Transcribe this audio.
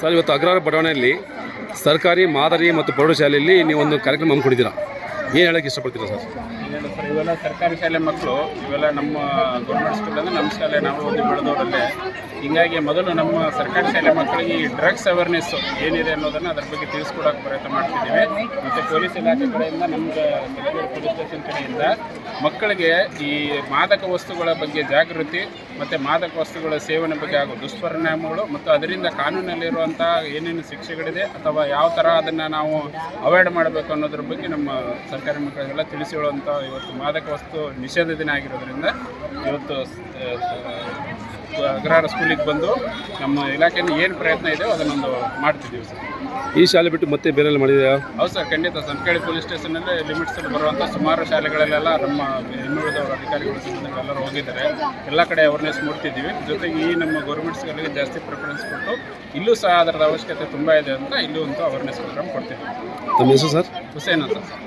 Sir, ಇವತ್ತು ಅಗ್ರಹಾರ ಬಡಾವಣೆಯಲ್ಲಿ ಸರ್ಕಾರಿ ಮಾದರಿ ಮತ್ತು ಪ್ರೌಢಶಾಲೆಯಲ್ಲಿ ನೀವೊಂದು ಕಾರ್ಯಕ್ರಮ ಹಮ್ಮಿಕೊಂಡಿದ್ದೀರಾ. ಏನು ಹೇಳೋಕ್ಕೆ ಇಷ್ಟಪಡ್ತೀರಾ ಸರ್? ಇವೆಲ್ಲ ಸರ್ಕಾರಿ ಶಾಲೆ ಮಕ್ಕಳು, ಇವೆಲ್ಲ ನಮ್ಮ ಗೌರ್ಮೆಂಟ್ ಸ್ಕೂಲ್ ಅಂದರೆ ನಮ್ಮ ಶಾಲೆ ನಾವು ಓದಿ ಬೆಳೆದವರಲ್ಲೇ. ಹೀಗಾಗಿ ಮೊದಲು ನಮ್ಮ ಸರ್ಕಾರಿ ಶಾಲೆ ಮಕ್ಕಳಿಗೆ ಈ ಡ್ರಗ್ಸ್ ಅವೇರ್ನೆಸ್ ಏನಿದೆ ಅನ್ನೋದನ್ನು ಅದರ ಬಗ್ಗೆ ತಿಳಿಸ್ಕೊಡೋಕೆ ಪ್ರಯತ್ನ ಮಾಡ್ತಿದ್ದೀವಿ. ಮತ್ತು ಪೊಲೀಸ್ ಇಲಾಖೆ ಕಡೆಯಿಂದ ನಮ್ಗೆ ಪೊಲೀಸ್ ಸ್ಟೇಷನ್ ಕಡೆಯಿಂದ ಮಕ್ಕಳಿಗೆ ಈ ಮಾದಕ ವಸ್ತುಗಳ ಬಗ್ಗೆ ಜಾಗೃತಿ ಮತ್ತು ಮಾದಕ ವಸ್ತುಗಳ ಸೇವನೆ ಬಗ್ಗೆ ಆಗೋ ದುಷ್ಪರಿಣಾಮಗಳು ಮತ್ತು ಅದರಿಂದ ಕಾನೂನಲ್ಲಿರುವಂಥ ಏನೇನು ಶಿಕ್ಷೆಗಳಿದೆ ಅಥವಾ ಯಾವ ಥರ ಅದನ್ನು ನಾವು ಅವಾಯ್ಡ್ ಮಾಡಬೇಕು ಅನ್ನೋದ್ರ ಬಗ್ಗೆ ನಮ್ಮ ಸರ್ಕಾರಿ ಮಕ್ಕಳಿಗೆಲ್ಲ ತಿಳಿಸಿ ಹೇಳುವಂಥ ಇವತ್ತು ಮಾದಕ ವಸ್ತು ನಿಷೇಧ ದಿನ ಆಗಿರೋದ್ರಿಂದ ಇವತ್ತು ಅಗ್ರಹಾರ ಸ್ಕೂಲಿಗೆ ಬಂದು ನಮ್ಮ ಇಲಾಖೆಯಿಂದ ಏನು ಪ್ರಯತ್ನ ಇದೆಯೋ ಅದನ್ನೊಂದು ಮಾಡ್ತಿದ್ದೀವಿ ಸರ್. ಈ ಶಾಲೆ ಬಿಟ್ಟು ಮತ್ತೆ ಬೇರೆ ಮಾಡಿದೆಯಾ? ಹೌದು ಸರ್, ಖಂಡಿತ. ಸಂಕೇಳಿ ಪೊಲೀಸ್ ಸ್ಟೇಷನಲ್ಲಿ ಲಿಮಿಟ್ಸಲ್ಲಿ ಬರುವಂಥ ಸುಮಾರು ಶಾಲೆಗಳಲ್ಲೆಲ್ಲ ನಮ್ಮ ಇನ್ನುಳಿದವರು ಅಧಿಕಾರಿಗಳು ಎಲ್ಲರೂ ಹೋಗಿದ್ದಾರೆ. ಎಲ್ಲ ಕಡೆ ಅವೇರ್ನೆಸ್ ಮೂಡ್ತಿದ್ದೀವಿ. ಜೊತೆಗೆ ಈ ನಮ್ಮ ಗೌರ್ಮೆಂಟ್ ಸ್ಕೂಲಿಗೆ ಜಾಸ್ತಿ ಪ್ರಿಫರೆನ್ಸ್ ಕೊಟ್ಟು ಇಲ್ಲೂ ಸಹ ಅದರದ ಅವಶ್ಯಕತೆ ತುಂಬ ಇದೆ ಅಂತ ಇಲ್ಲೂ ಅಂತೂ ಅವೇರ್ನೆಸ್ ಪ್ರೋಗ್ರಾಮ್ ಕೊಡ್ತಿದ್ದೀವಿ. ತಮ್ಮ ಹೆಸರು ಸರ್? ಹುಸೇನ್ ಅಂತ ಸರ್.